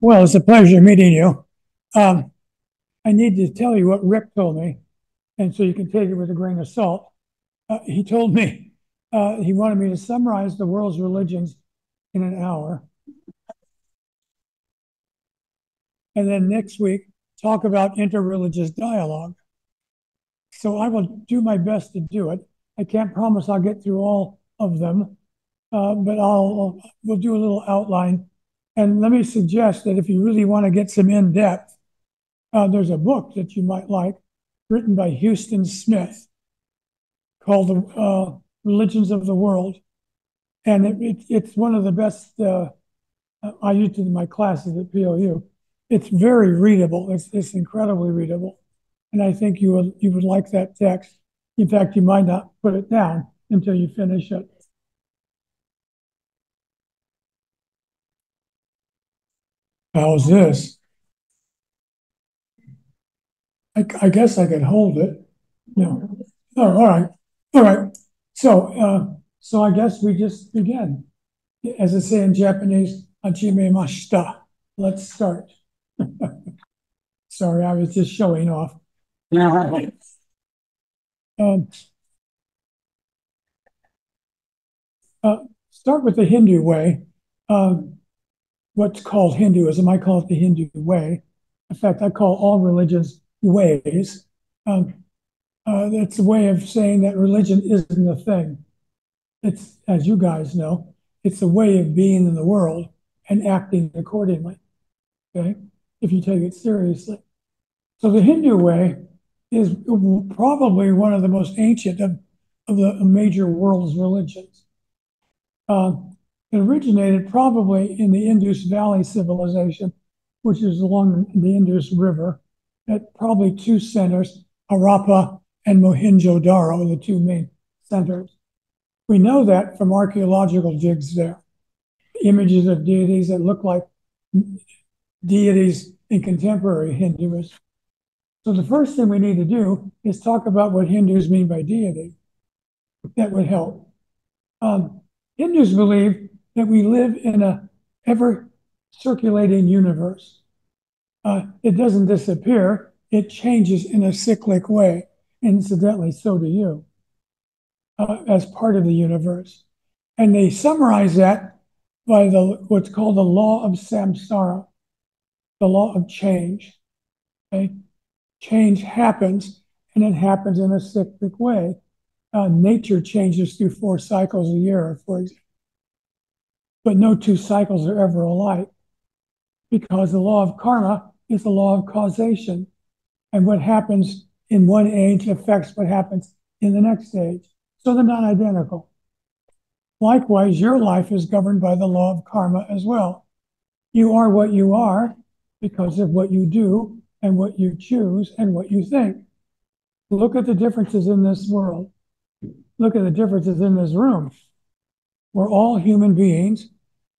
Well, it's a pleasure meeting you. Um, I need to tell you what Rick told me, and so you can take it with a grain of salt. He told me he wanted me to summarize the world's religions in an hour, and then next week talk about interreligious dialogue. So I will do my best to do it. I can't promise I'll get through all of them, but we'll do a little outline. And let me suggest that if you really want to get some in depth, there's a book that you might like, written by Houston Smith, called The Religions of the World. And it's one of the best, I used it in my classes at POU. It's very readable. It's incredibly readable. And I think you would like that text. In fact, you might not put it down until you finish it. How's this? I guess I could hold it. No. Oh, all right. All right. So I guess we just begin. As I say in Japanese, hajime mashita. Let's start. Sorry, I was just showing off. Um, Start with the Hindu way. What's called Hinduism, I call it the Hindu way. In fact, I call all religions ways. It's a way of saying that religion isn't a thing. It's, as you guys know, it's a way of being in the world and acting accordingly. Okay, if you take it seriously. So the Hindu way is probably one of the most ancient of the major world's religions. It originated probably in the Indus Valley civilization, which is along the Indus River, at probably two centers, Harappa and Mohenjo-Daro, the two main centers. We know that from archaeological digs there. Images of deities that look like deities in contemporary Hinduism. So the first thing we need to do is talk about what Hindus mean by deity. That would help. Hindus believe that we live in a ever circulating universe. It doesn't disappear, it changes in a cyclic way. Incidentally, so do you, as part of the universe. And they summarize that by what's called the law of samsara, the law of change. Okay? Change happens, and it happens in a cyclic way. Nature changes through 4 cycles a year, for example. But no 2 cycles are ever alike, because the law of karma is the law of causation. And what happens in one age affects what happens in the next age. So they're not identical. Likewise, your life is governed by the law of karma as well. You are what you are because of what you do and what you choose and what you think. Look at the differences in this world. Look at the differences in this room. We're all human beings,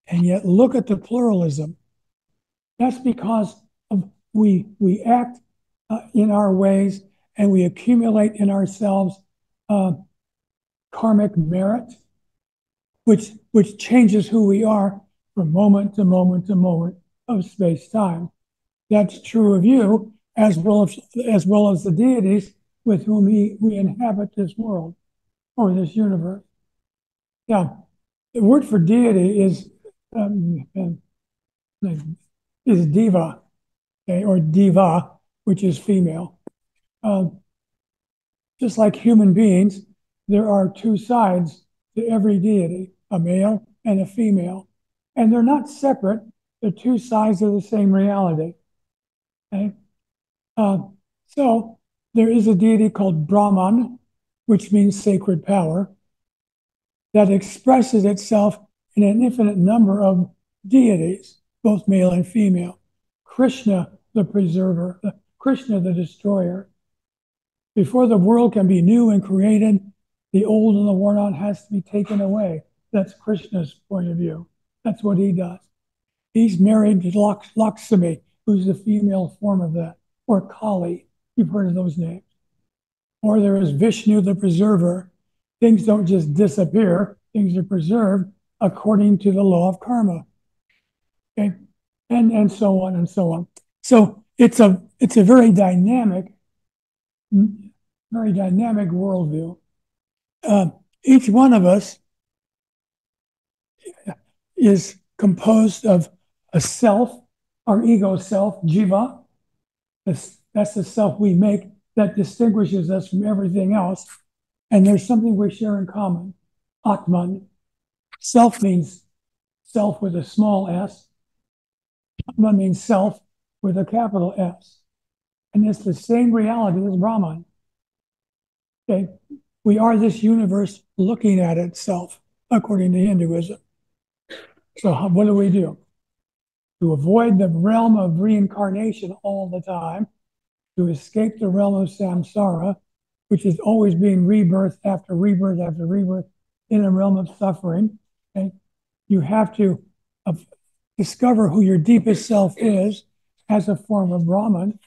and yet look at the pluralism. That's because we act in our ways, and we accumulate in ourselves karmic merit, which changes who we are from moment to moment to moment of space-time. That's true of you as well as the deities with whom we inhabit this world or this universe. Yeah, the word for deity is diva, okay, or diva, which is female. Just like human beings, there are 2 sides to every deity, a male and a female. And they're not separate, they're 2 sides of the same reality. Okay? So there is a deity called Brahman, which means sacred power, that expresses itself in an infinite number of deities, both male and female. Krishna, the preserver, Krishna, the destroyer. Before the world can be new and created, the old and the worn out has to be taken away. That's Krishna's point of view. That's what he does. He's married to Lakshmi, who's the female form of that, or Kali. You've heard of those names. Or there is Vishnu, the preserver. Things don't just disappear, things are preserved according to the law of karma. Okay? and so on and so on. So it's a very dynamic worldview. Each one of us is composed of a self, our ego self, jiva. That's the self we make that distinguishes us from everything else. And there's something we share in common, Atman. Self means self with a small s. Atman means self with a capital S. And it's the same reality as Brahman. Okay? We are this universe looking at itself, according to Hinduism. So what do we do? To avoid the realm of reincarnation all the time, to escape the realm of samsara, which is always being rebirth after rebirth after rebirth in a realm of suffering. Okay? You have to discover who your deepest self is as a form of Brahman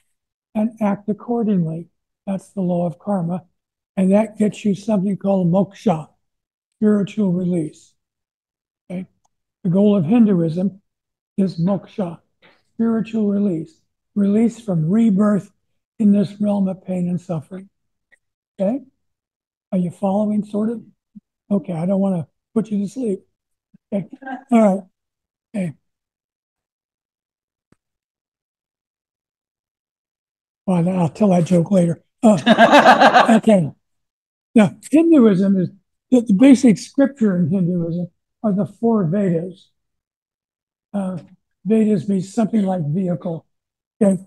and act accordingly. That's the law of karma. And that gets you something called moksha, spiritual release. Okay? The goal of Hinduism is moksha, spiritual release, release from rebirth in this realm of pain and suffering. Okay? Are you following, sort of? Okay, I don't want to put you to sleep. Okay. All right. Okay. Well, I'll tell that joke later. Okay. Now, Hinduism is the basic scripture in Hinduism are the four Vedas. Vedas means something like vehicle. Okay.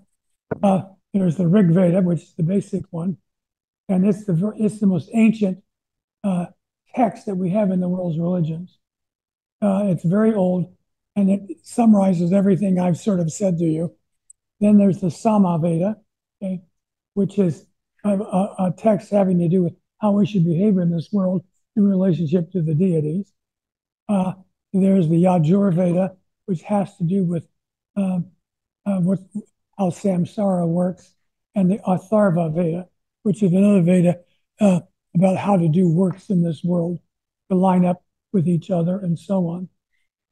There's the Rig Veda, which is the basic one, and it's the most ancient text that we have in the world's religions. It's very old, and it summarizes everything I've sort of said to you. Then there's the Sama Veda, okay, which is a text having to do with how we should behave in this world in relationship to the deities. There's the Yajur Veda, which has to do with how samsara works, and the Atharva Veda, which is another Veda about how to do works in this world to line up with each other and so on.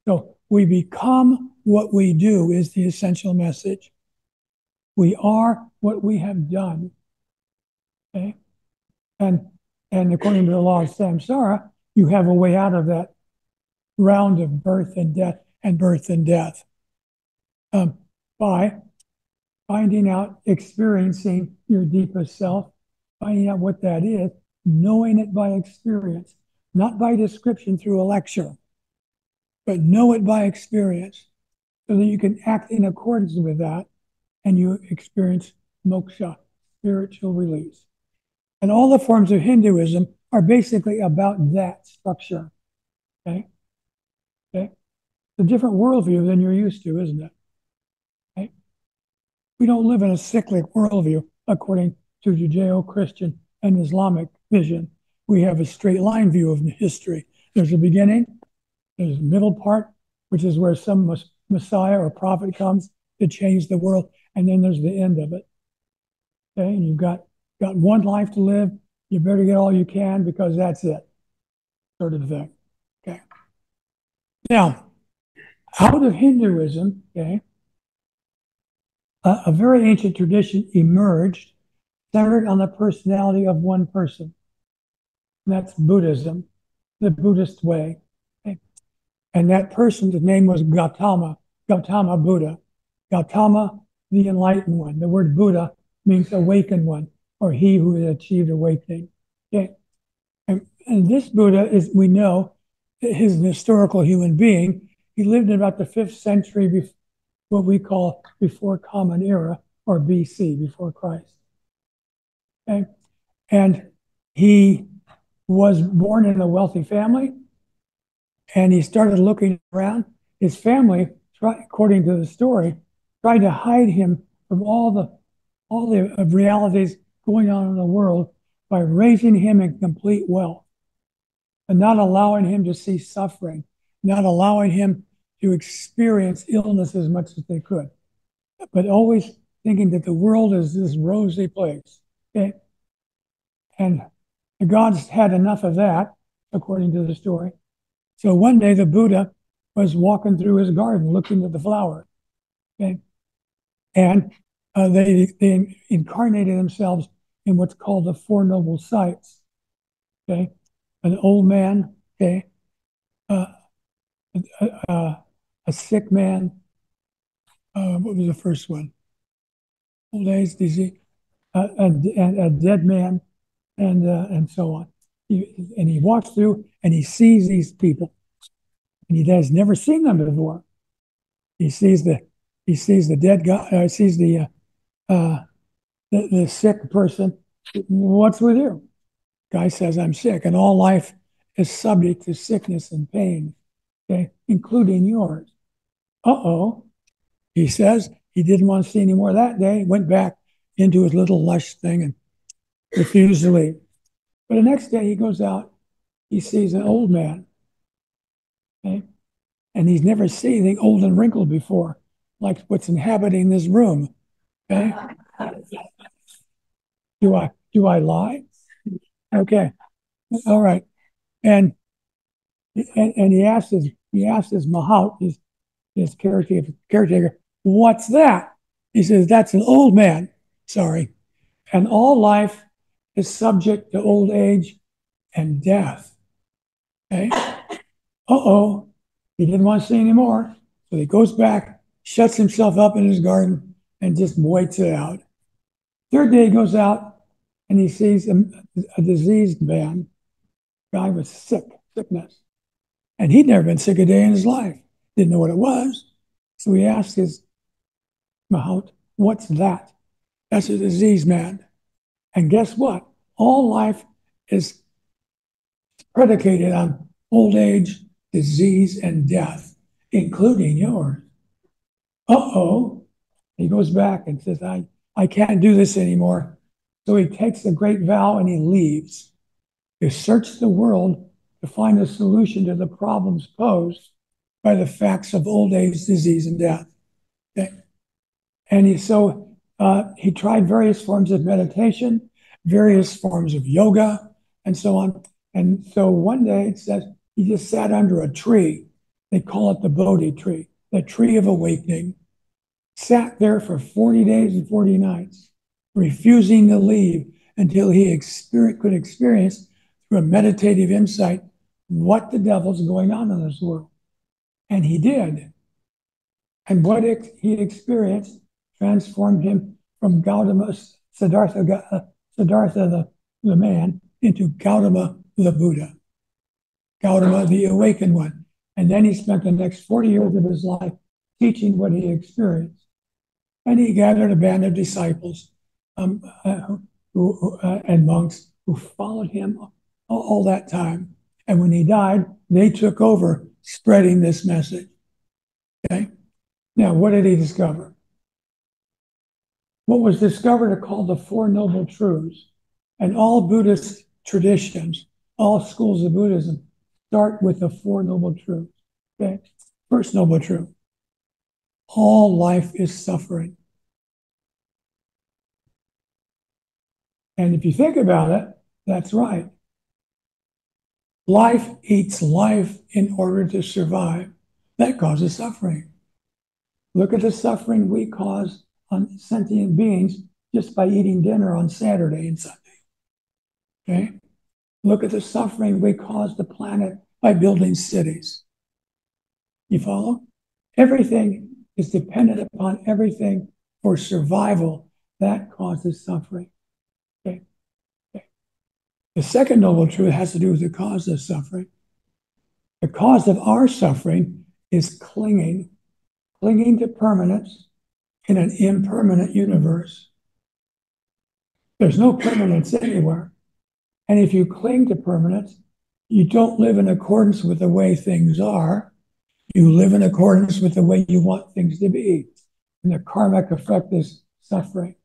So we become what we do is the essential message. We are what we have done. Okay? And according to the law of samsara, you have a way out of that round of birth and death and birth and death by finding out, experiencing your deepest self, finding out what that is, knowing it by experience, not by description through a lecture, but know it by experience so that you can act in accordance with that and you experience moksha, spiritual release. And all the forms of Hinduism are basically about that structure. Okay? Okay? It's a different worldview than you're used to, isn't it? Okay? We don't live in a cyclic worldview according to Judeo-Christian and Islamic vision. We have a straight line view of history. There's a beginning, there's a middle part, which is where some Messiah or prophet comes to change the world, and then there's the end of it. Okay, and you've got one life to live. You better get all you can because that's it, sort of thing. Okay. Now, out of Hinduism, okay, a very ancient tradition emerged centered on the personality of one person. And that's Buddhism, the Buddhist way. Okay? And that person's name was Gautama Buddha. Gautama, the enlightened one. The word Buddha means awakened one, or he who has achieved awakening. Okay? And this Buddha is, we know, he's an historical human being. He lived in about the 5th century, what we call before Common Era, or BC, before Christ. Okay? And he was born in a wealthy family, and he started looking around. His family, according to the story, tried to hide him from all the realities going on in the world by raising him in complete wealth and not allowing him to see suffering, not allowing him to experience illness as much as they could, but always thinking that the world is this rosy place. Okay? And the gods had enough of that, according to the story. So one day the Buddha was walking through his garden looking at the flowers. Okay? And they incarnated themselves in what's called the Four Noble Sights. Okay? An old man, okay? Uh, a sick man. What was the first one? Old age, disease, and a dead man, and so on. And he walks through and he sees these people, and he has never seen them before. He sees the dead guy. Sees the sick person. What's with you? Guy says, I'm sick, and all life is subject to sickness and pain, okay, including yours. Uh-oh. He says he didn't want to see any more that day, went back into his little lush thing and refused to leave. But the next day he goes out, he sees an old man, okay, and he's never seen anything old and wrinkled before, like what's inhabiting this room. Okay. Do I lie? Okay. All right. And and he asked his Mahout, his caretaker, what's that? He says, that's an old man. Sorry. And all life is subject to old age and death. Okay. Uh-oh. He didn't want to see any more. So he goes back, shuts himself up in his garden, and just waits it out. Third day he goes out and he sees a diseased man, guy with sickness. And he'd never been sick a day in his life, didn't know what it was. So he asked his Mahout, what's that? That's a diseased man. And guess what? All life is predicated on old age, disease, and death, including yours. Uh-oh. He goes back and says, I can't do this anymore. So he takes a great vow and he leaves. He searches the world to find a solution to the problems posed by the facts of old age, disease, and death. Okay? And he tried various forms of meditation, various forms of yoga, and so on. And so one day it says he just sat under a tree. They call it the Bodhi tree, the tree of awakening. Sat there for 40 days and 40 nights, refusing to leave until he could experience through a meditative insight what the devil's going on in this world. And he did. And what he experienced transformed him from Siddhartha the man into Gautama the Buddha, Gautama the awakened one. And then he spent the next 40 years of his life teaching what he experienced. And he gathered a band of disciples and monks who followed him all that time. And when he died, they took over spreading this message. Okay? Now, what did he discover? What was discovered are called the Four Noble Truths. And all Buddhist traditions, all schools of Buddhism, start with the Four Noble Truths. Okay? First Noble Truth. All life is suffering. And if you think about it, that's right. Life eats life in order to survive. That causes suffering. Look at the suffering we cause on sentient beings just by eating dinner on Saturday and Sunday. Okay? Look at the suffering we cause the planet by building cities. You follow? Everything is dependent upon everything for survival. That causes suffering. Okay? Okay. The second noble truth has to do with the cause of suffering. The cause of our suffering is clinging to permanence in an impermanent universe. There's no permanence anywhere. And if you cling to permanence, you don't live in accordance with the way things are. You live in accordance with the way you want things to be. And the karmic effect is suffering.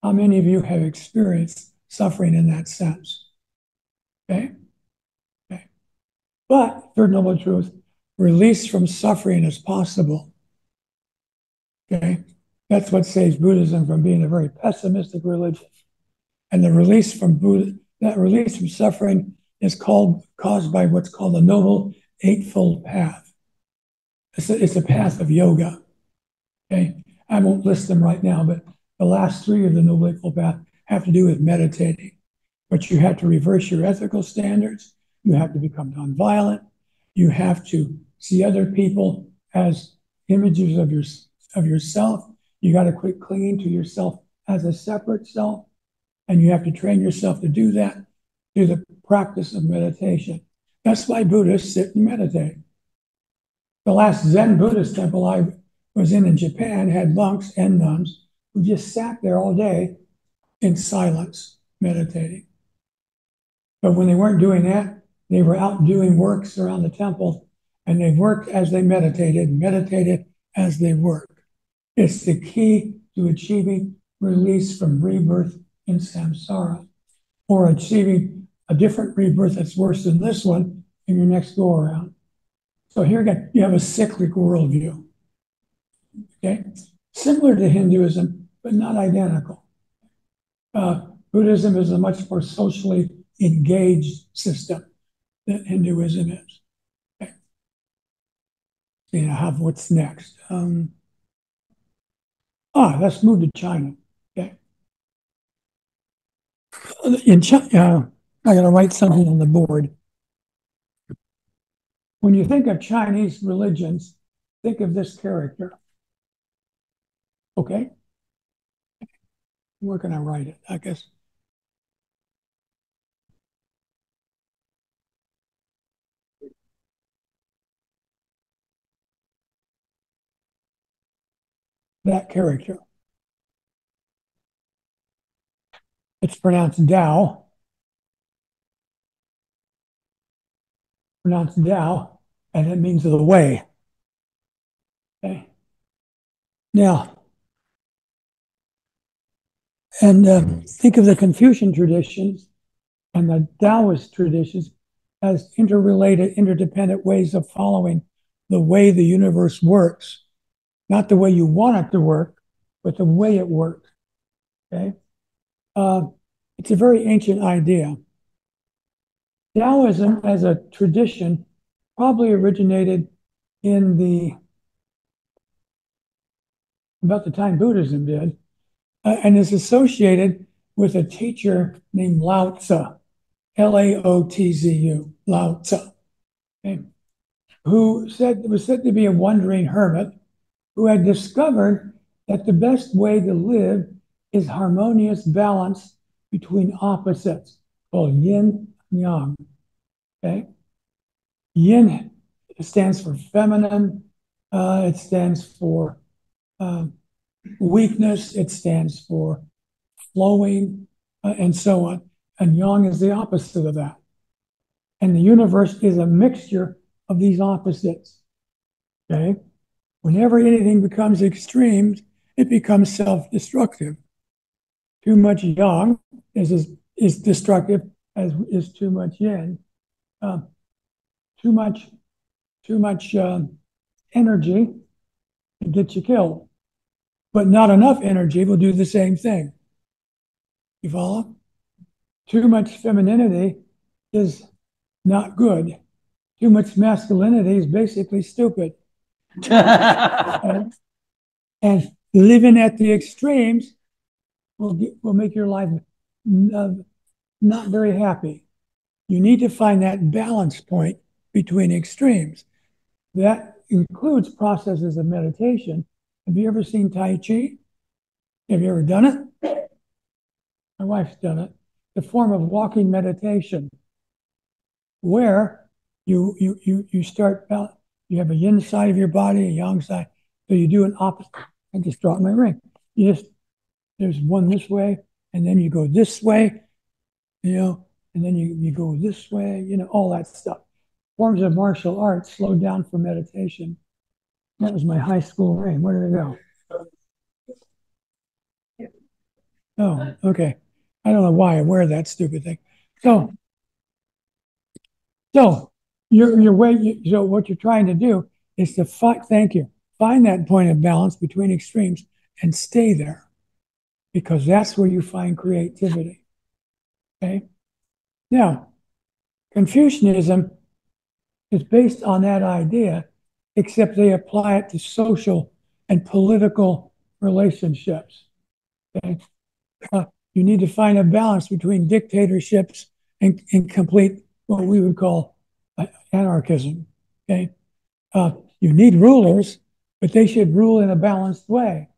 How many of you have experienced suffering in that sense? Okay? Okay. But, third noble truth, release from suffering is possible. Okay? That's what saves Buddhism from being a very pessimistic religion. And the release from suffering is caused by what's called the Noble Eightfold Path. It's a path of yoga. Okay, I won't list them right now, but the last three of the Noble Eightfold Path have to do with meditating. But you have to reverse your ethical standards. You have to become nonviolent. You have to see other people as images of yourself. You got to quit clinging to yourself as a separate self, and you have to train yourself to do that through the practice of meditation. That's why Buddhists sit and meditate. The last Zen Buddhist temple I was in Japan had monks and nuns who just sat there all day in silence, meditating. But when they weren't doing that, they were out doing works around the temple, and they worked as they meditated as they worked. It's the key to achieving release from rebirth in samsara, or achieving a different rebirth that's worse than this one in your next go around. So here again, you have a cyclic worldview. Okay, similar to Hinduism, but not identical. Buddhism is a much more socially engaged system than Hinduism is. Okay. What's next? Let's move to China. Okay. In China, I got to write something on the board. When you think of Chinese religions, think of this character. Okay? Where can I write it? I guess. That character. It's pronounced Dao. Pronounced Dao, and it means the way. Okay. Now, and think of the Confucian traditions and the Taoist traditions as interrelated, interdependent ways of following the way the universe works, not the way you want it to work, but the way it works. Okay, it's a very ancient idea. Taoism, as a tradition, probably originated in about the time Buddhism did, and is associated with a teacher named Lao Tzu, Laotzu, Lao Tzu, okay, who was said to be a wandering hermit who had discovered that the best way to live is harmonious balance between opposites, called yin and yang. Okay, yin stands for feminine. It stands for weakness. It stands for flowing, and so on. And yang is the opposite of that. And the universe is a mixture of these opposites. Okay? Whenever anything becomes extremes, it becomes self-destructive. Too much yang is destructive, as is too much yin. Too much energy can get you killed, but not enough energy will do the same thing. You follow? Too much femininity is not good. Too much masculinity is basically stupid. and living at the extremes will make your life not very happy. You need to find that balance point between extremes. That includes processes of meditation. Have you ever seen Tai Chi? Have you ever done it? My wife's done it. The form of walking meditation, where you start out, you have a yin side of your body, a yang side. So you do an opposite. I just dropped my ring. There's one this way, and then you go this way, and then you go this way, all that stuff. Forms of martial arts slowed down for meditation. That was my high school ring. Where did it go? Oh, okay. I don't know why I wear that stupid thing. So your way. So what you're trying to do is to find that point of balance between extremes and stay there, because that's where you find creativity. Okay. Now, Confucianism is based on that idea, except they apply it to social and political relationships. Okay? You need to find a balance between dictatorships and complete what we would call anarchism. Okay, you need rulers, but they should rule in a balanced way,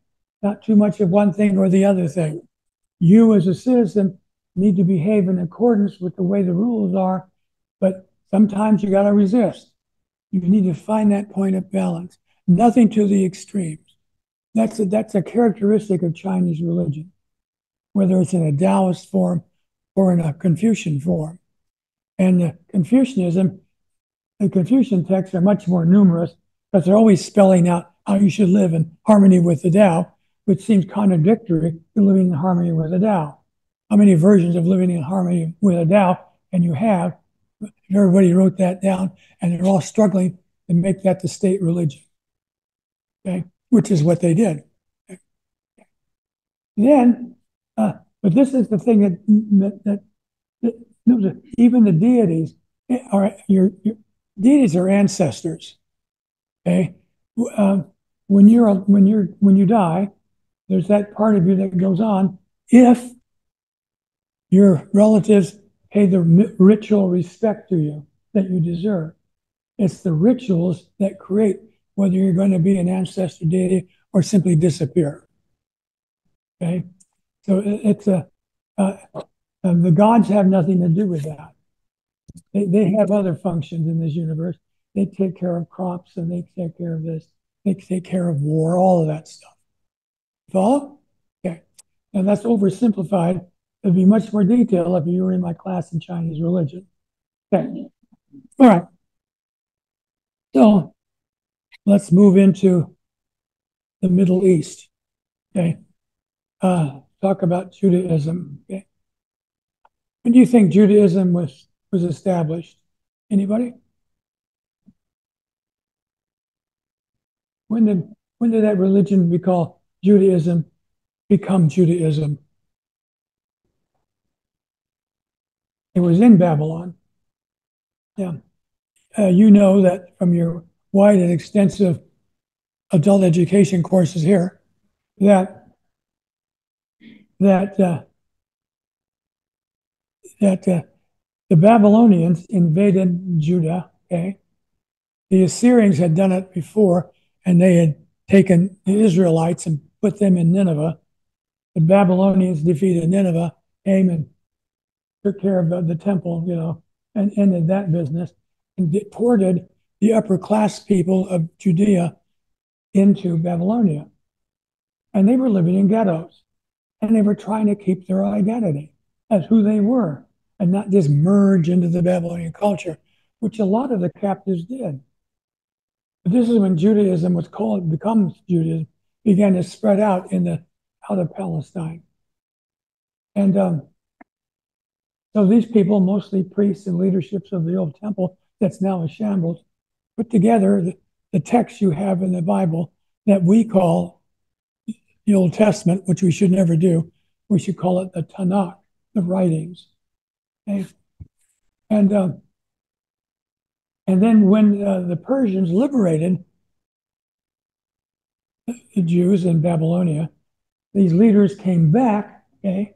not too much of one thing or the other thing. You, as a citizen, need to behave in accordance with the way the rules are, but sometimes you got to resist. You need to find that point of balance. Nothing to the extremes. That's a characteristic of Chinese religion, whether it's in a Taoist form or in a Confucian form. And Confucianism, the Confucian texts are much more numerous because they're always spelling out how you should live in harmony with the Tao, which seems contradictory to living in harmony with the Tao. How many versions of living in harmony with the Tao can you have? Everybody wrote that down, and they're all struggling to make that the state religion, okay? Which is what they did. Then, but this is the thing that even the deities are your deities are ancestors. Okay, when you die, there's that part of you that goes on if your relatives pay the ritual respect to you that you deserve. It's the rituals that create whether you're going to be an ancestor deity or simply disappear. Okay, so it's the gods have nothing to do with that. They have other functions in this universe. They take care of crops and they take care of this. They take care of war, all of that stuff. Follow? Okay. And that's oversimplified. It'd be much more detail if you were in my class in Chinese religion. Okay. All right. So let's move into the Middle East. Okay. Talk about Judaism. Okay. When do you think Judaism was established? Anybody? When did that religion we call Judaism become Judaism? It was in Babylon. Yeah. You know that from your wide and extensive adult education courses here that the Babylonians invaded Judah. Okay, the Assyrians had done it before, and they had taken the Israelites and put them in Nineveh. The Babylonians defeated Nineveh, came and took care of the temple, and ended that business, and deported the upper class people of Judea into Babylonia. And they were living in ghettos, and they were trying to keep their identity as who they were and not just merge into the Babylonian culture, which a lot of the captives did. But this is when Judaism becomes Judaism, began to spread out out of Palestine. And so these people, mostly priests and leaderships of the old temple that's now a shambles, put together the text you have in the Bible that we call the Old Testament, which we should never do. We should call it the Tanakh, the writings. Okay? And then when the Persians liberated the Jews in Babylonia, these leaders came back. Okay,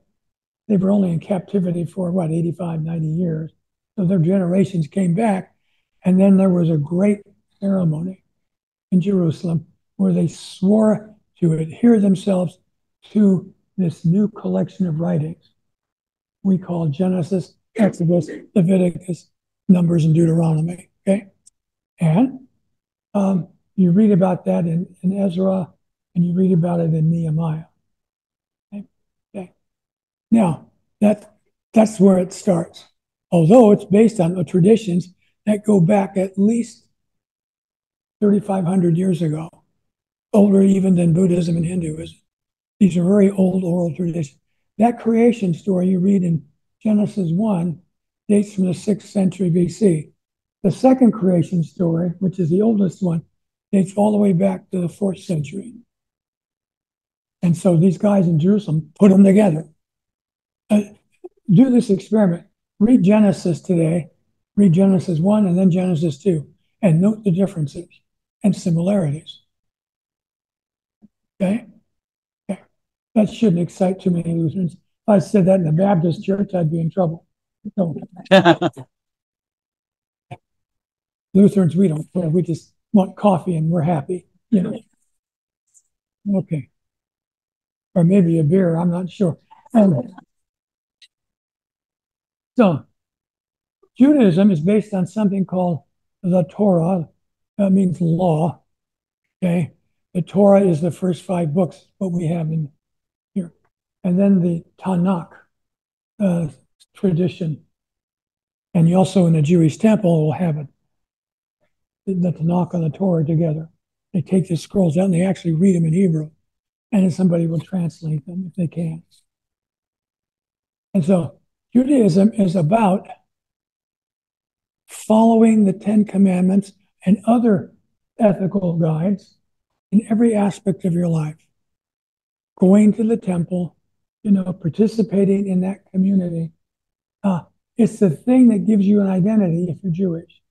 they were only in captivity for 85, 90 years. So their generations came back. And then there was a great ceremony in Jerusalem where they swore to adhere themselves to this new collection of writings we call Genesis, Exodus, Leviticus, Numbers, and Deuteronomy. Okay, and you read about that in Ezra, and you read about it in Nehemiah. Okay. Now that's where it starts, although it's based on the traditions that go back at least 3,500 years ago, older even than Buddhism and Hinduism. These are very old oral traditions. That creation story you read in Genesis 1 dates from the 6th century BC. The second creation story, which is the oldest one, dates all the way back to the 4th century. And so these guys in Jerusalem put them together. Do this experiment. Read Genesis today, read Genesis 1 and then Genesis 2, and note the differences and similarities. Okay? Okay. That shouldn't excite too many Lutherans. If I said that in the Baptist church, I'd be in trouble. So, Lutherans, we don't care. We just want coffee and we're happy, you know. Okay. Or maybe a beer, I'm not sure. So Judaism is based on something called the Torah. That means law. Okay. The Torah is the first 5 books, what we have in here. And then the Tanakh uh, tradition. And you also in the Jewish temple will have it, the Tanakh and the Torah together. They take the scrolls out and they actually read them in Hebrew. And then somebody will translate them if they can. And so Judaism is about following the 10 Commandments and other ethical guides in every aspect of your life. Going to the temple, participating in that community. It's the thing that gives you an identity if you're Jewish.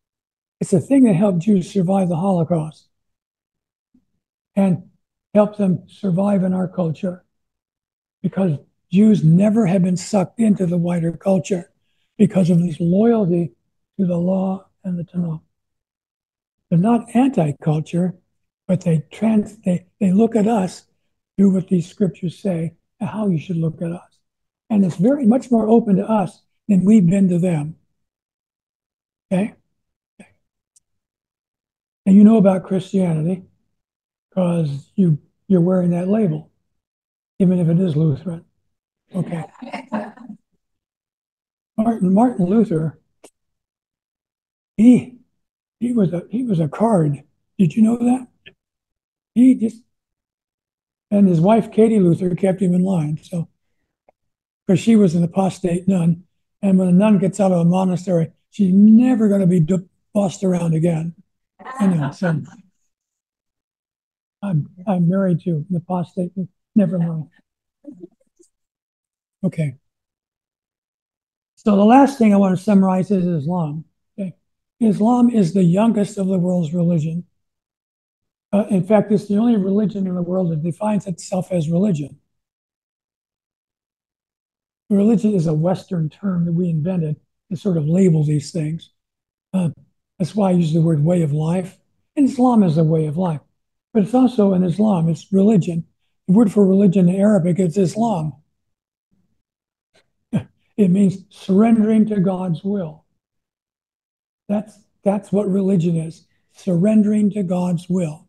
It's the thing that helped Jews survive the Holocaust and help them survive in our culture, because Jews never have been sucked into the wider culture because of this loyalty to the law and the Tanakh. They're not anti-culture, but they look at us, do what these scriptures say, and how you should look at us. And it's very much more open to us than we've been to them. Okay? And you know about Christianity because you're wearing that label, even if it is Lutheran. Okay. Martin Luther, he was a card. Did you know that? He just and his wife Katie Luther kept him in line. So, because she was an apostate nun, and when a nun gets out of a monastery, she's never going to be bossed around again. Anyway, so I'm married to an apostate. Never mind. Okay. So the last thing I want to summarize is Islam. Okay. Islam is the youngest of the world's religion. In fact, it's the only religion in the world that defines itself as religion. Religion is a Western term that we invented to sort of label these things. That's why I use the word way of life. And Islam is a way of life, but it's also in Islam, it's religion. The word for religion in Arabic is Islam. It means surrendering to God's will. That's what religion is, surrendering to God's will.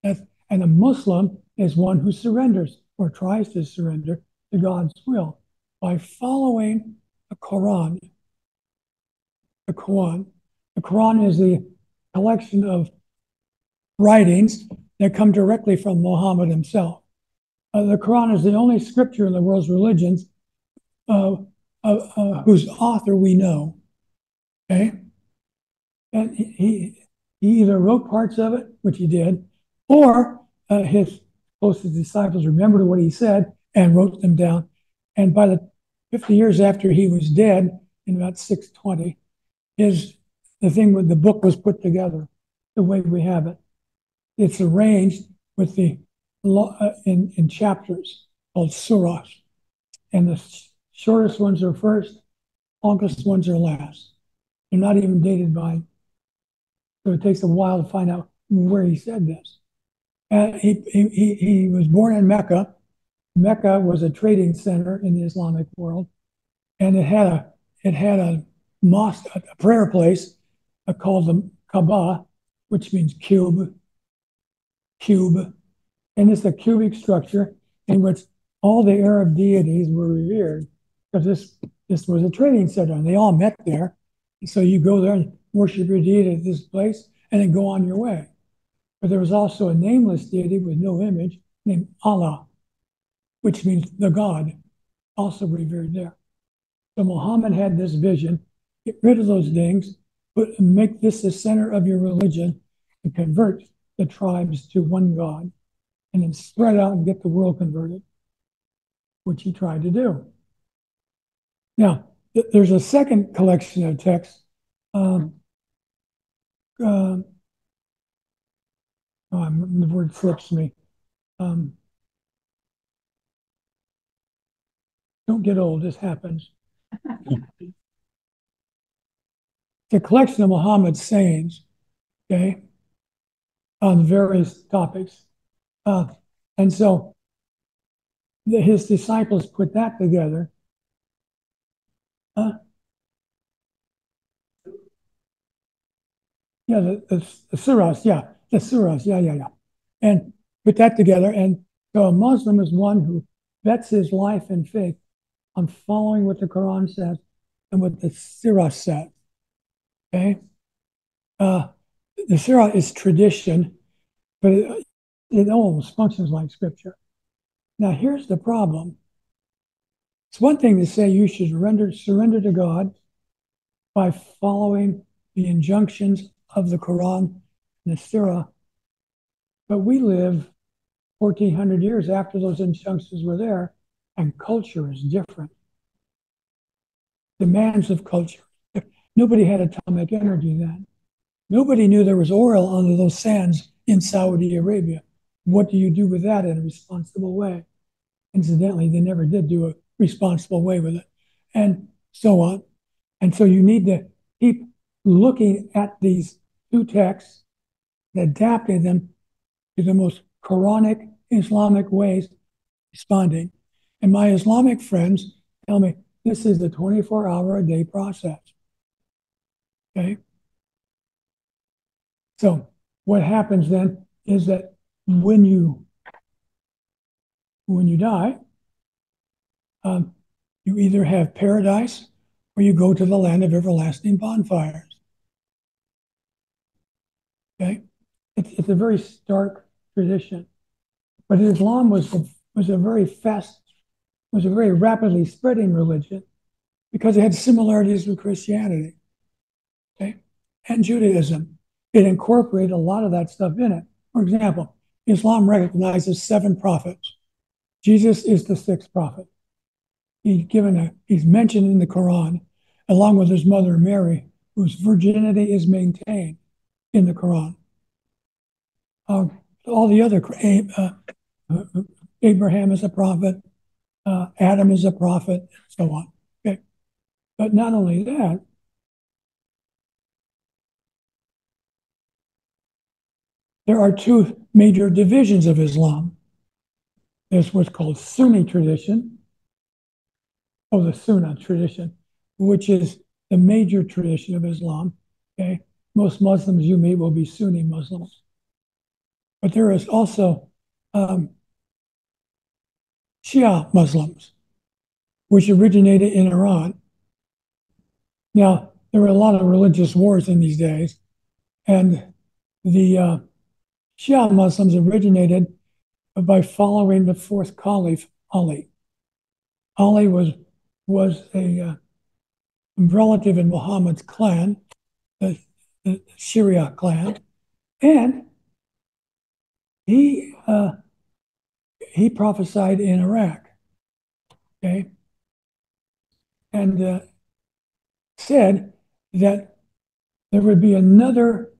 And a Muslim is one who surrenders or tries to surrender to God's will by following the Quran. The Quran. The Quran is the collection of writings that come directly from Muhammad himself. The Quran is the only scripture in the world's religions whose author we know. Okay? And he either wrote parts of it, which he did, or his closest disciples remembered what he said and wrote them down. And by the 50 years after he was dead, in about 620, the book was put together the way we have it. It's arranged with in chapters called surahs, and the shortest ones are first, longest ones are last. They're not even dated by, so it takes a while to find out where he said this. He was born in Mecca. Mecca was a trading center in the Islamic world, and it had a mosque, a prayer place called the Kaaba, which means cube, and it's a cubic structure in which all the Arab deities were revered, because this was a trading center, and they all met there. And so you go there and worship your deity at this place, and then go on your way. But there was also a nameless deity with no image named Allah, which means the God, also revered there. So Muhammad had this vision: get rid of those things, make this the center of your religion, and convert the tribes to one God, and then spread out and get the world converted, which he tried to do. Now, there's a second collection of texts. The word slips me. Don't get old, this happens. The collection of Muhammad's sayings, okay, on various topics. Uh, and so his disciples put that together. Uh, yeah, the surahs, the surahs, yeah. And put that together. And so a Muslim is one who bets his life and faith on following what the Quran says and what the surah says. Okay? Uh, the surah is tradition, but it almost functions like scripture. Now, here's the problem. It's one thing to say you should surrender to God by following the injunctions of the Quran and the surah, but we live 1,400 years after those injunctions were there, and culture is different. Demands of culture. Nobody had atomic energy then. Nobody knew there was oil under those sands in Saudi Arabia. What do you do with that in a responsible way? Incidentally, they never did do a responsible way with it, and so on. And so you need to keep looking at these two texts and adapting them to the most Quranic Islamic ways responding. And my Islamic friends tell me this is a 24-hour a day process. Okay. So what happens then is that when you die, you either have paradise or you go to the land of everlasting bonfires. Okay, it's a very stark tradition, but Islam was a very rapidly spreading religion because it had similarities with Christianity. Okay, and Judaism. It incorporated a lot of that stuff in it. For example, Islam recognizes 7 prophets. Jesus is the 6th prophet. He's mentioned in the Quran, along with his mother Mary, whose virginity is maintained in the Quran. All the other, Abraham is a prophet, Adam is a prophet, and so on. Okay. But not only that, there are 2 major divisions of Islam. There's what's called Sunni tradition, the Sunnah tradition, which is the major tradition of Islam. Okay, most Muslims you meet will be Sunni Muslims, but there is also Shia Muslims, which originated in Iran. Now there were a lot of religious wars in these days, and the Shia Muslims originated by following the 4th Caliph Ali. Ali was a relative in Muhammad's clan, the Sharia clan, and he prophesied in Iraq, okay, and said that there would be another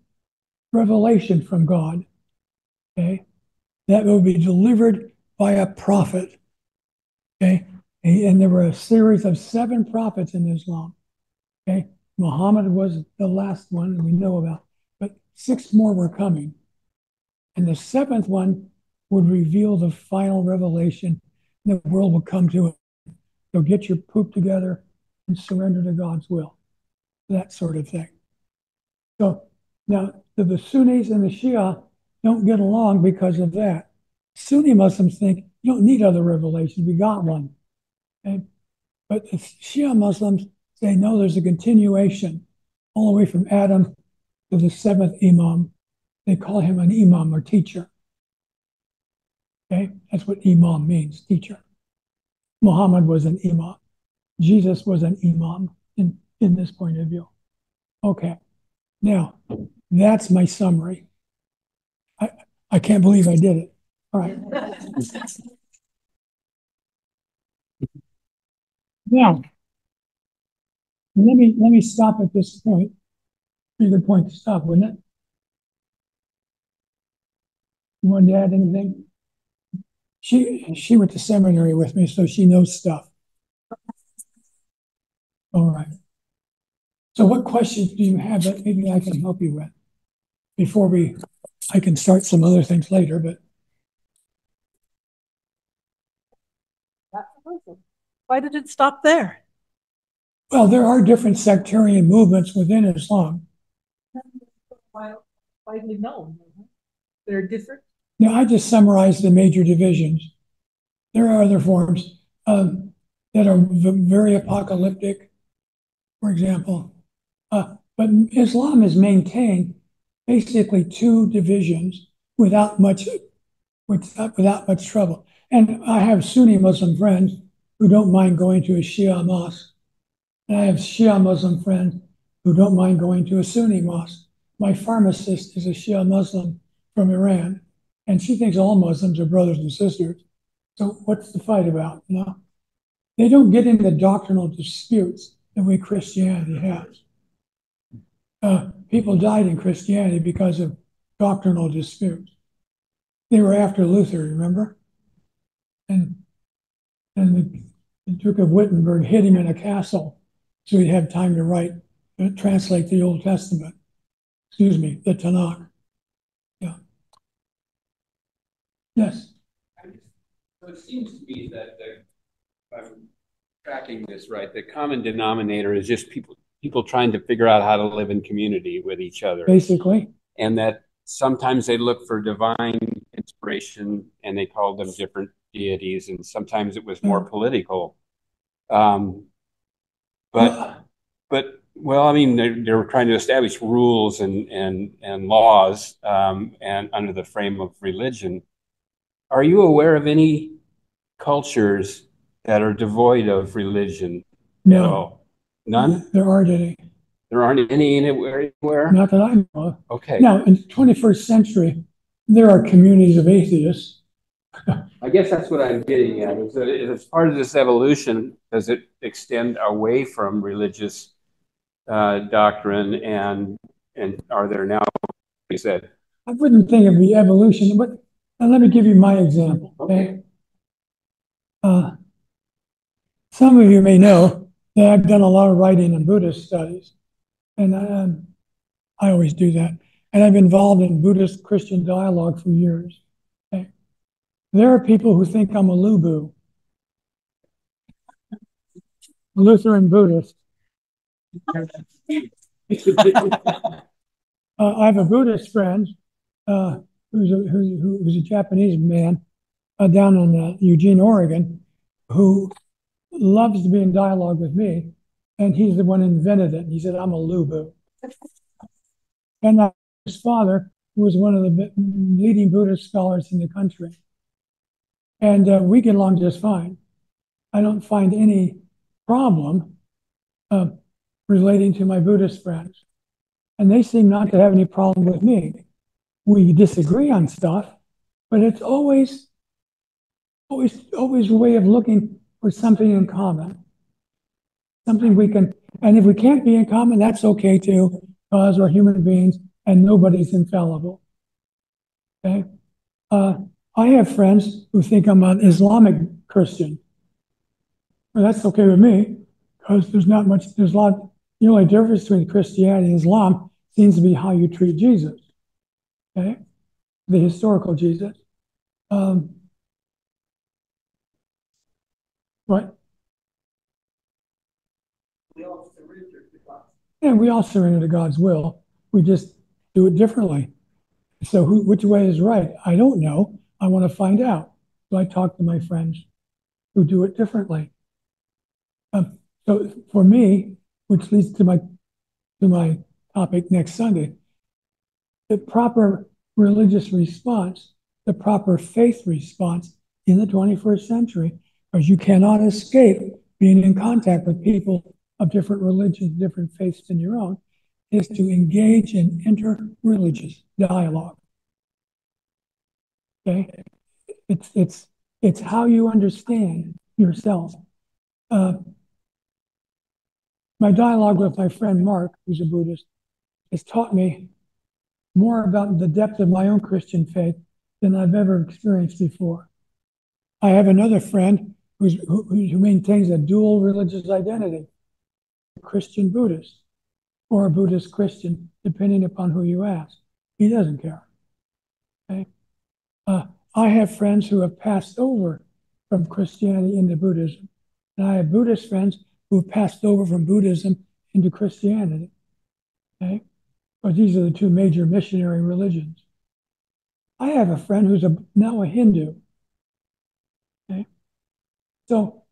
revelation from God, okay, that will be delivered by a prophet, okay, and there were a series of 7 prophets in Islam, okay. Muhammad was the last one we know about, but 6 more were coming. And the 7th one would reveal the final revelation. The world will come to it. So get your poop together and surrender to God's will. That sort of thing. So now the Sunnis and the Shia don't get along because of that. Sunni Muslims think you don't need other revelations. We got one. Okay? But the Shia Muslims say, no, there's a continuation all the way from Adam to the 7th Imam. They call him an Imam or teacher. Okay, that's what Imam means, teacher. Muhammad was an Imam. Jesus was an Imam in this point of view. Okay, now that's my summary. I can't believe I did it. All right. Now, let me stop at this point. Pretty good point to stop, wouldn't it? You want to add anything? She went to seminary with me, so she knows stuff. All right. So what questions do you have that maybe I can help you with before I can start some other things later, but That's awesome. Why did it stop there? well, there are different sectarian movements within Islam. Widely known. They're different. Now, I just summarized the major divisions. There are other forms that are very apocalyptic, for example. But Islam has maintained basically two divisions without much without much trouble. And I have Sunni Muslim friends who don't mind going to a Shia mosque, and I have Shia Muslim friends who don't mind going to a Sunni mosque. My pharmacist is a Shia Muslim from Iran, and she thinks all Muslims are brothers and sisters. So what's the fight about? You know, they don't get into doctrinal disputes the way Christianity has. People died in Christianity because of doctrinal disputes. They were after Luther, remember? And the Duke of Wittenberg hid him in a castle so he'd have time to translate the Old Testament. Excuse me, the Tanakh. Yeah. Yes. So it seems to me that if I'm tracking this right, the common denominator is just people trying to figure out how to live in community with each other. Basically. And that sometimes they look for divine inspiration and they call them different deities, and sometimes it was more political. But well, I mean, they're trying to establish rules and laws and under the frame of religion. Are you aware of any cultures that are devoid of religion at all? None? There aren't any. There aren't any anywhere? Not that I know of. Okay. Now, in the 21st century, there are communities of atheists. I guess that's what I'm getting at. Is that as part of this evolution, does it extend away from religious doctrine and are there now, you said? I wouldn't think of the evolution, but let me give you my example. Okay. Some of you may know that I've done a lot of writing in Buddhist studies, and I always do that. And I've been involved in Buddhist Christian dialogue for years. Okay. There are people who think I'm a Lubu, Lutheran Buddhist. I have a Buddhist friend who's a Japanese man down in Eugene, Oregon, who loves to be in dialogue with me, and he's the one who invented it. He said, I'm a Lubu. And his father, who was one of the leading Buddhist scholars in the country. And we get along just fine. I don't find any problem relating to my Buddhist friends. And they seem not to have any problem with me. We disagree on stuff, but it's always a way of looking for something in common. Something we can, and if we can't be in common, that's okay too, because we're human beings and nobody's infallible. Okay? I have friends who think I'm an Islamic Christian. Well, that's okay with me, because there's a lot, the only difference between Christianity and Islam seems to be how you treat Jesus. Okay? The historical Jesus. What? Yeah, we all surrender to God's will. We just do it differently. So which way is right? I don't know. I want to find out. So I talk to my friends who do it differently. So for me, which leads to my topic next Sunday, the proper religious response, the proper faith response in the 21st century, because you cannot escape being in contact with people of different religions, different faiths than your own, is to engage in interreligious dialogue. Okay, it's how you understand yourself. My dialogue with my friend Mark, who's a Buddhist, has taught me more about the depth of my own Christian faith than I've ever experienced before. I have another friend who maintains a dual religious identity. Christian Buddhist or a Buddhist Christian, depending upon who you ask. He doesn't care. Okay? I have friends who have passed over from Christianity into Buddhism, and I have Buddhist friends who have passed over from Buddhism into Christianity. Okay? But these are the two major missionary religions. I have a friend who's now a Hindu. Okay? So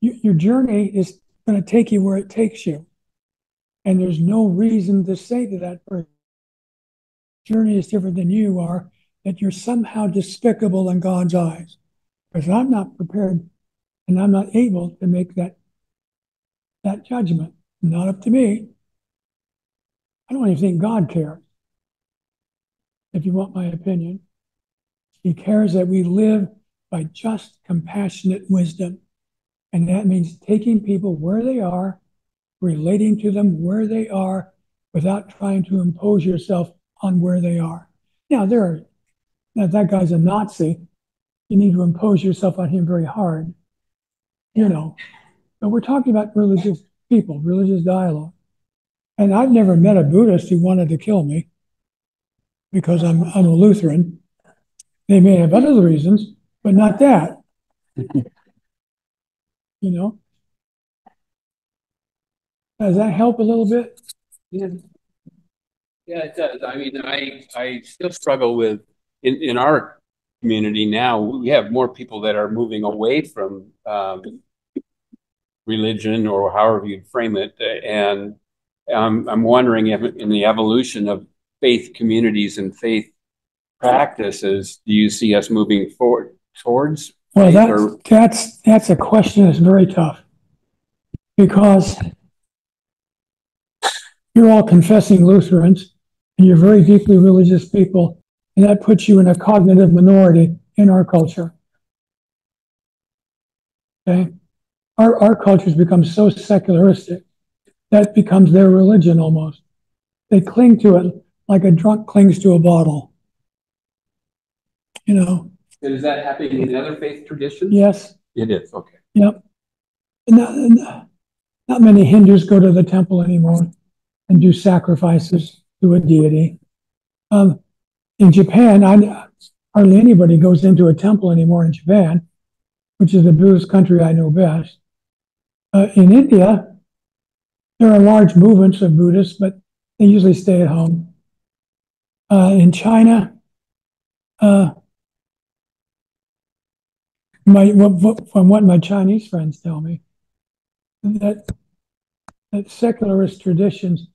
your journey is going to take you where it takes you. And there's no reason to say to that person, journey is different than you are, that you're somehow despicable in God's eyes. Because I'm not prepared and I'm not able to make that judgment. Not up to me. I don't even think God cares, if you want my opinion. He cares that we live by just compassionate wisdom. And that means taking people where they are, relating to them where they are, without trying to impose yourself on where they are. Now, that guy's a Nazi. You need to impose yourself on him very hard, But we're talking about religious people, religious dialogue. And I've never met a Buddhist who wanted to kill me because I'm a Lutheran. They may have other reasons, but not that. Does that help a little bit? Yeah. Yeah, it does. I mean, I still struggle with in our community now. We have more people that are moving away from religion or however you frame it, and I'm wondering if in the evolution of faith communities and faith practices, do you see us moving forward towards? Well, that's a question that's very tough because you're all confessing Lutherans and you're very deeply religious people, and that puts you in a cognitive minority in our culture. Okay? Our culture's become so secularistic that becomes their religion almost. They cling to it like a drunk clings to a bottle. And is that happening in other faith traditions? Yes. It is, okay. Yep. Not many Hindus go to the temple anymore and do sacrifices to a deity. In Japan, hardly anybody goes into a temple anymore in Japan, which is the Buddhist country I know best. In India, there are large movements of Buddhists, but they usually stay at home. In China, from what my Chinese friends tell me, that secularist traditions,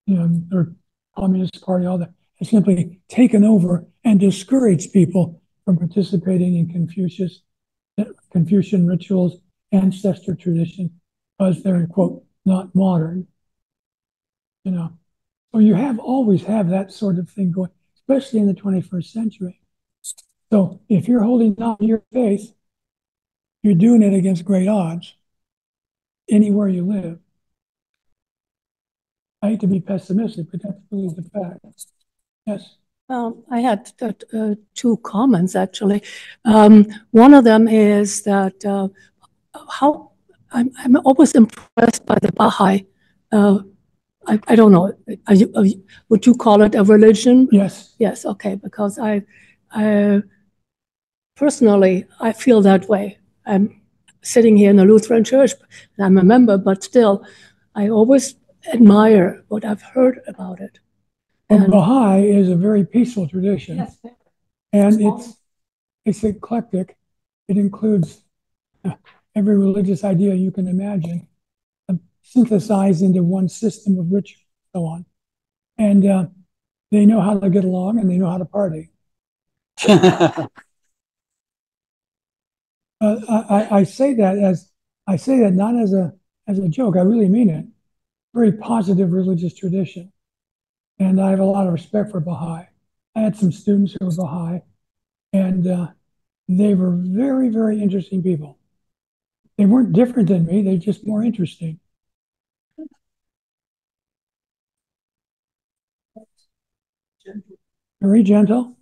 or Communist Party, all that, has simply taken over and discouraged people from participating in Confucian rituals, ancestor tradition, because they're, quote, not modern. So you always have that sort of thing going, especially in the 21st century. So if you're holding on to your faith, you're doing it against great odds anywhere you live. I hate to be pessimistic, but that's really the fact. Yes. I had two comments actually. One of them is that how I'm always impressed by the Baha'i. I don't know. Would you call it a religion? Yes. Yes. Okay. Because I personally I feel that way. I'm sitting here in a Lutheran church, and I'm a member, but still, I always admire what I've heard about it. Well, Baha'i is a very peaceful tradition, yes, and it's eclectic. It includes every religious idea you can imagine, synthesized into one system of ritual and so on. And they know how to get along, and they know how to party. I say that not as a joke. I really mean it. Very positive religious tradition. And I have a lot of respect for Baha'i. I had some students who were Baha'i, and they were very, very interesting people. They weren't different than me, they're just more interesting. Very gentle,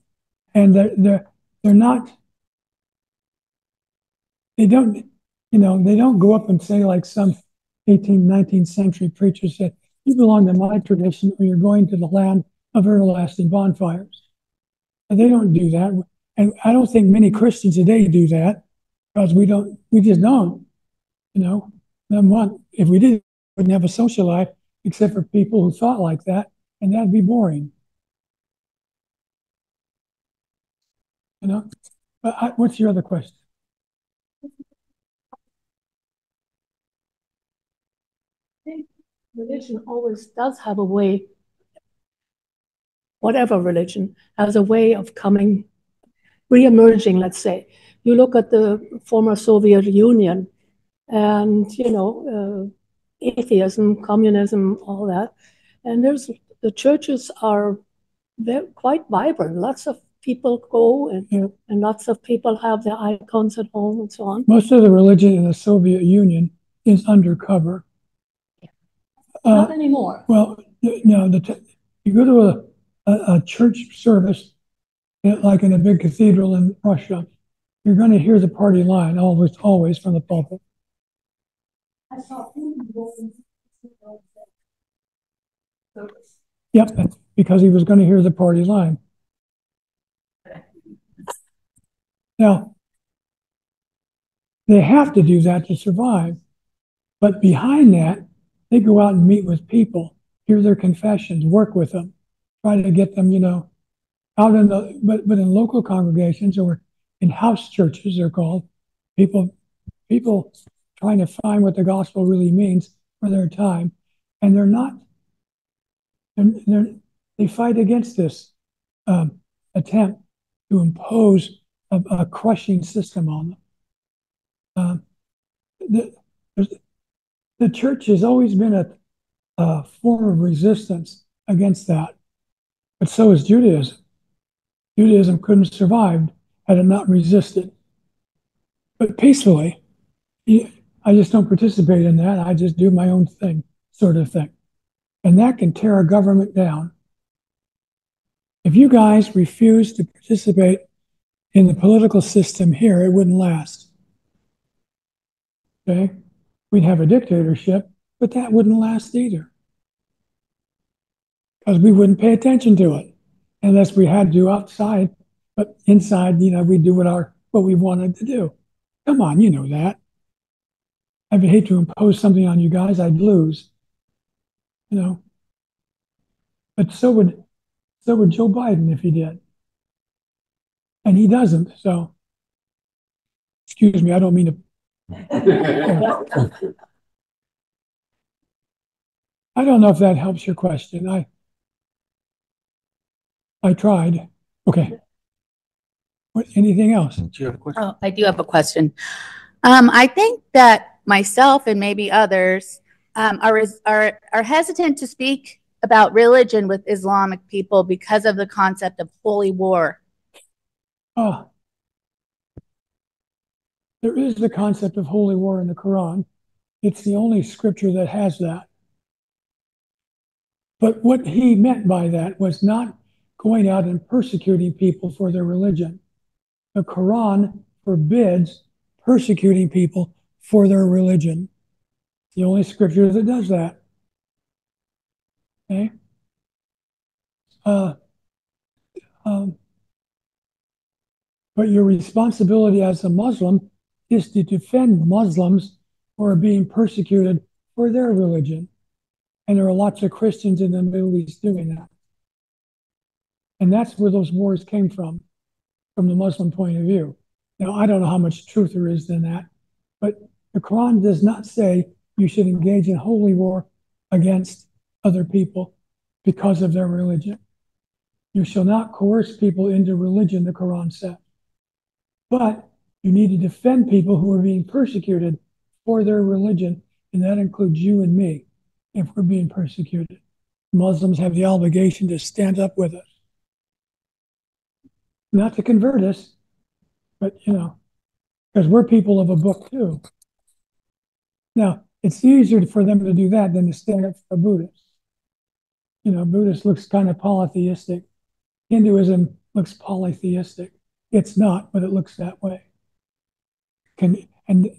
and they're not, they don't go up and say like some 18th, 19th century preachers said, you belong to my tradition or you're going to the land of everlasting bonfires. And they don't do that. And I don't think many Christians today do that because we just don't, you know. Then what, if we did, we wouldn't have a social life except for people who thought like that, and that'd be boring. You know, but what's your other question? Religion always does have a way, whatever religion has a way of coming, re-emerging, let's say. You look at the former Soviet Union and, atheism, communism, all that. And the churches are quite vibrant. Lots of people go and lots of people have their icons at home and so on. Most of the religion in the Soviet Union is undercover. Not anymore. Well, no, you go to a church service, like in a big cathedral in Russia, you're going to hear the party line always from the pulpit. I saw Yep, because he was going to hear the party line. Now, they have to do that to survive. But behind that, they go out and meet with people, hear their confessions, work with them, try to get them, out in but in local congregations or in house churches, they're called, people trying to find what the gospel really means for their time. And they're not, they fight against this attempt to impose a crushing system on them. The church has always been a form of resistance against that, but so is Judaism. Judaism couldn't have survived had it not resisted. But peacefully, I just don't participate in that. I just do my own thing, sort of thing. And that can tear a government down. If you guys refuse to participate in the political system here, it wouldn't last. Okay? We'd have a dictatorship, but that wouldn't last either. Because we wouldn't pay attention to it unless we had to outside, but inside, we'd do what we wanted to do. Come on, you know that. I would hate to impose something on you guys, I'd lose. But so would Joe Biden if he did. And he doesn't, so excuse me, I don't mean to. I don't know if that helps your question. I tried. Okay. Anything else? Do you have a question? Oh, I do have a question. I think that myself and maybe others are hesitant to speak about religion with Islamic people because of the concept of holy war. Oh, there is the concept of holy war in the Quran. It's the only scripture that has that. But what he meant by that was not going out and persecuting people for their religion. The Quran forbids persecuting people for their religion. The only scripture that does that. Okay? But your responsibility as a Muslim is to defend Muslims who are being persecuted for their religion. And there are lots of Christians in the Middle East doing that. And that's where those wars came from the Muslim point of view. Now, I don't know how much truth there is in that, but the Quran does not say you should engage in holy war against other people because of their religion. You shall not coerce people into religion, the Quran says. But you need to defend people who are being persecuted for their religion, and that includes you and me if we're being persecuted. Muslims have the obligation to stand up with us. Not to convert us, but, because we're people of a book too. Now, it's easier for them to do that than to stand up for a Buddhist. Buddhist looks kind of polytheistic. Hinduism looks polytheistic. It's not, but it looks that way. And and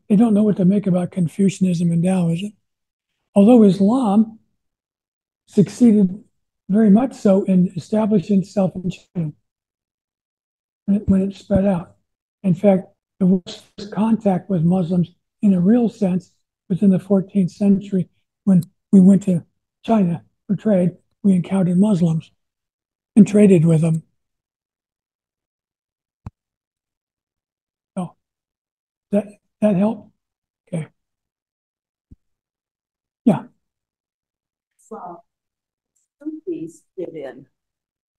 they don't know what to make about Confucianism and Taoism. Although Islam succeeded very much so in establishing itself in China when it spread out. In fact, the first contact with Muslims in a real sense was in the 14th century when we went to China for trade. We encountered Muslims and traded with them. So that help? Okay. Yeah. So Sufis fit in.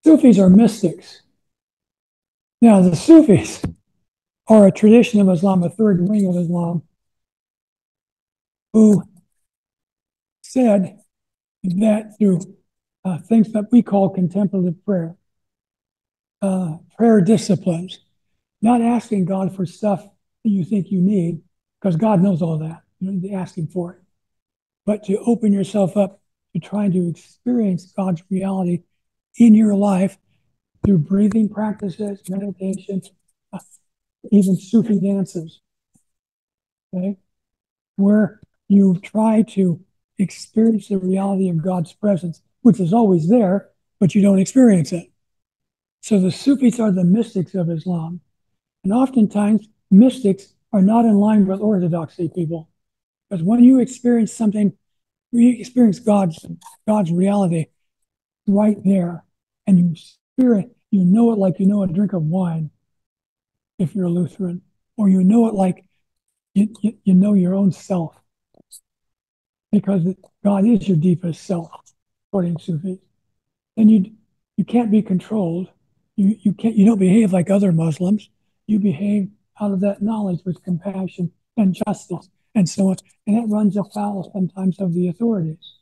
Sufis are mystics. Now, the Sufis are a tradition of Islam, a third wing of Islam, who said that through things that we call contemplative prayer, prayer disciplines, not asking God for stuff that you think you need, because God knows all that. You don't need to ask Him for it. But to open yourself up to trying to experience God's reality in your life through breathing practices, meditation, even Sufi dances, okay, where you try to experience the reality of God's presence, which is always there, but you don't experience it. So the Sufis are the mystics of Islam. And oftentimes, mystics are not in line with orthodoxy people. Because when you experience something, you experience God's reality right there, and you know it like you know a drink of wine if you're a Lutheran, or you know it like you know your own self, because God is your deepest self, according to Sufis. And you can't be controlled. You don't behave like other Muslims. You behave out of that knowledge with compassion and justice and so on. And that runs afoul sometimes of the authorities.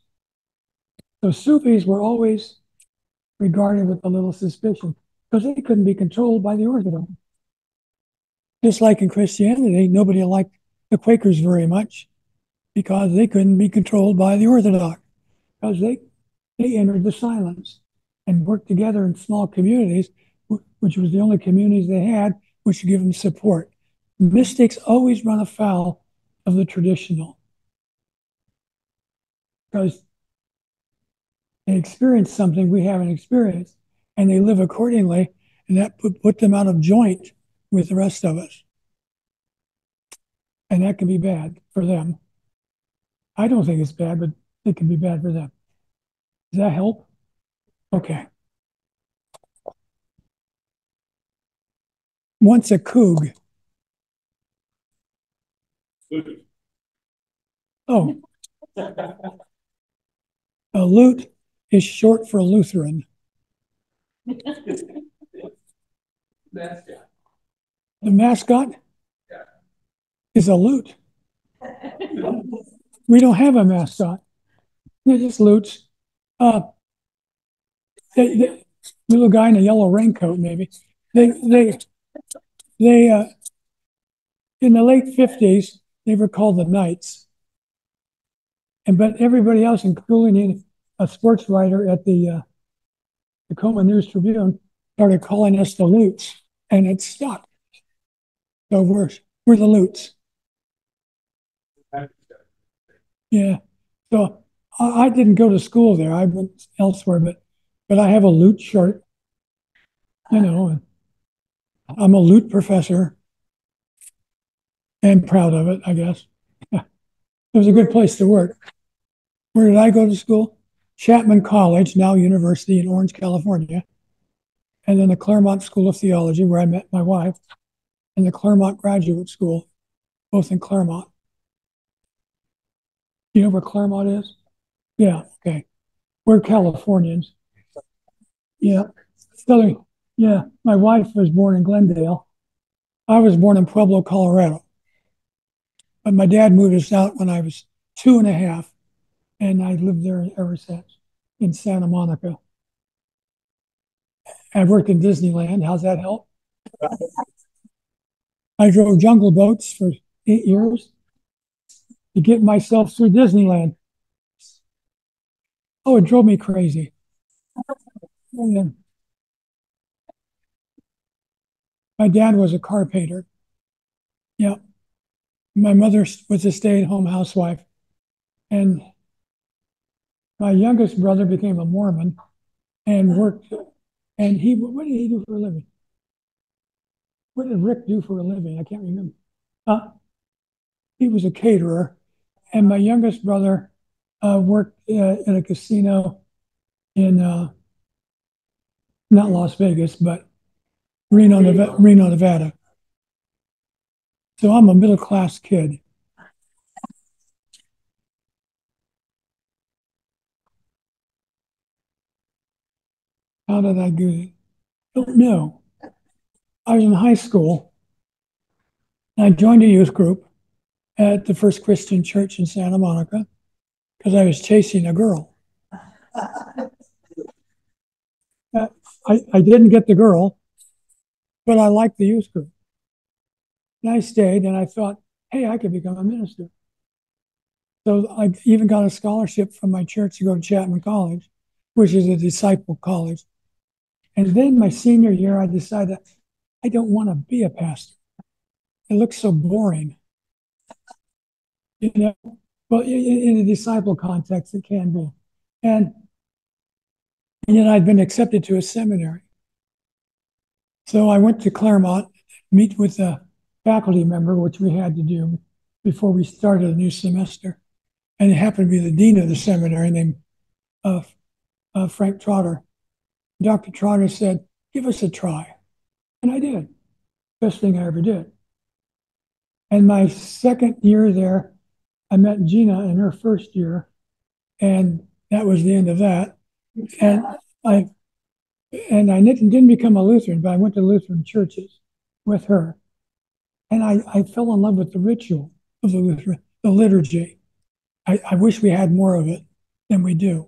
So Sufis were always regarded with a little suspicion because they couldn't be controlled by the Orthodox. Just like in Christianity, nobody liked the Quakers very much because they couldn't be controlled by the Orthodox, because they entered the silence and worked together in small communities, which was the only communities they had, which would give them support. Mystics always run afoul of the traditional because they experience something we haven't experienced, and they live accordingly, and that put them out of joint with the rest of us. And that can be bad for them. I don't think it's bad, but it can be bad for them. Does that help? Okay. What's a Coug? Oh. A lute is short for Lutheran. The mascot is a lute. We don't have a mascot. They're just lutes. The little guy in a yellow raincoat, maybe. They in the late 50s, they were called the Knights. But everybody else, including a sports writer at the Tacoma News Tribune, started calling us the Lutes, and it stuck. So we're the Lutes. Yeah. So I didn't go to school there. I went elsewhere, but I have a lute shirt. You know, I'm a lute professor, and proud of it, I guess. Yeah. It was a good place to work. Where did I go to school? Chapman College, now University in Orange, California. And then the Claremont School of Theology, where I met my wife, and the Claremont Graduate School, both in Claremont. You know where Claremont is? Yeah, okay. We're Californians. Yeah. So, yeah, my wife was born in Glendale. I was born in Pueblo, Colorado. But my dad moved us out when I was 2.5, and I lived there ever since in Santa Monica. I worked in Disneyland. How's that help? I drove jungle boats for 8 years to get myself through Disneyland. Oh, it drove me crazy. And my dad was a car painter. Yeah. My mother was a stay-at-home housewife, and my youngest brother became a Mormon and worked. And what did he do for a living? What did Rick do for a living? I can't remember. He was a caterer, and my youngest brother worked at a casino in not Las Vegas, but Reno, Nevada. So I'm a middle-class kid. How did I do it? Don't know. I was in high school, and I joined a youth group at the First Christian Church in Santa Monica because I was chasing a girl. I didn't get the girl, but I liked the youth group. And I stayed, and I thought, hey, I could become a minister. So I even got a scholarship from my church to go to Chapman College, which is a disciple college. And then my senior year, I decided I don't want to be a pastor. It looks so boring. You know, well, in a disciple context, it can be. And then I'd been accepted to a seminary. So I went to Claremont, meet with a faculty member, which we had to do before we started a new semester. And it happened to be the dean of the seminary named Frank Trotter. Dr. Trotter said, give us a try. And I did. Best thing I ever did. And my second year there, I met Gina in her first year, and that was the end of that. And I didn't become a Lutheran, but I went to Lutheran churches with her. And I fell in love with the ritual of the liturgy. I wish we had more of it than we do.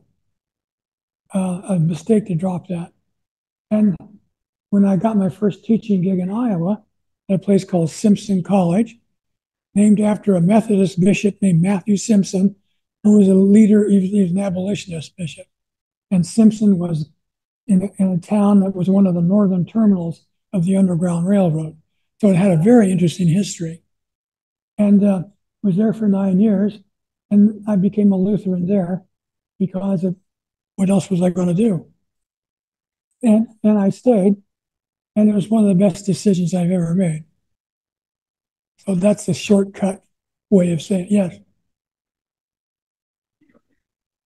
A mistake to drop that. And when I got my first teaching gig in Iowa, at a place called Simpson College, named after a Methodist bishop named Matthew Simpson, who was a leader, he was an abolitionist bishop. And Simpson was in a town that was one of the northern terminals of the Underground Railroad. So it had a very interesting history. And was there for 9 years, and I became a Lutheran there because of what else was I going to do? And I stayed, and it was one of the best decisions I've ever made. So that's the shortcut way of saying yes.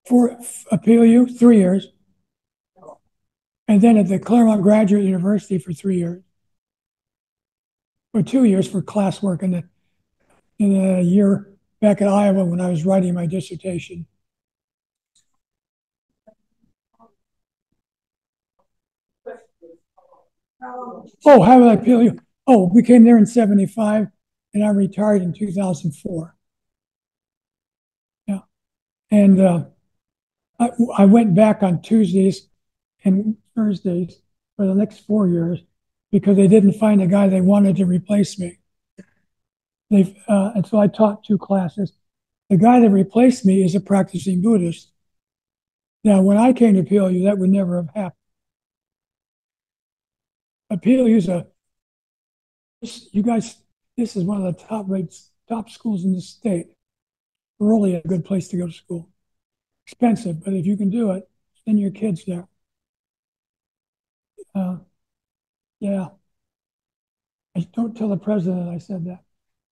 For PLU, 3 years. And then at the Claremont Graduate University for 3 years. Or 2 years for classwork, and in a year back at Iowa when I was writing my dissertation. Oh, how did I PLU? Oh, we came there in 75, and I retired in 2004. Yeah. And I went back on Tuesdays and Thursdays for the next 4 years because they didn't find a guy they wanted to replace me. And so I taught 2 classes. The guy that replaced me is a practicing Buddhist. Now, when I came to PLU, that would never have happened. PLU is you guys, this is one of the top schools in the state. Really a good place to go to school. Expensive, but if you can do it, send your kids there. Yeah. Don't tell the president I said that.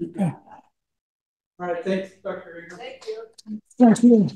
Okay. All right, thanks, Dr. Ingram. Thank you. Thank you.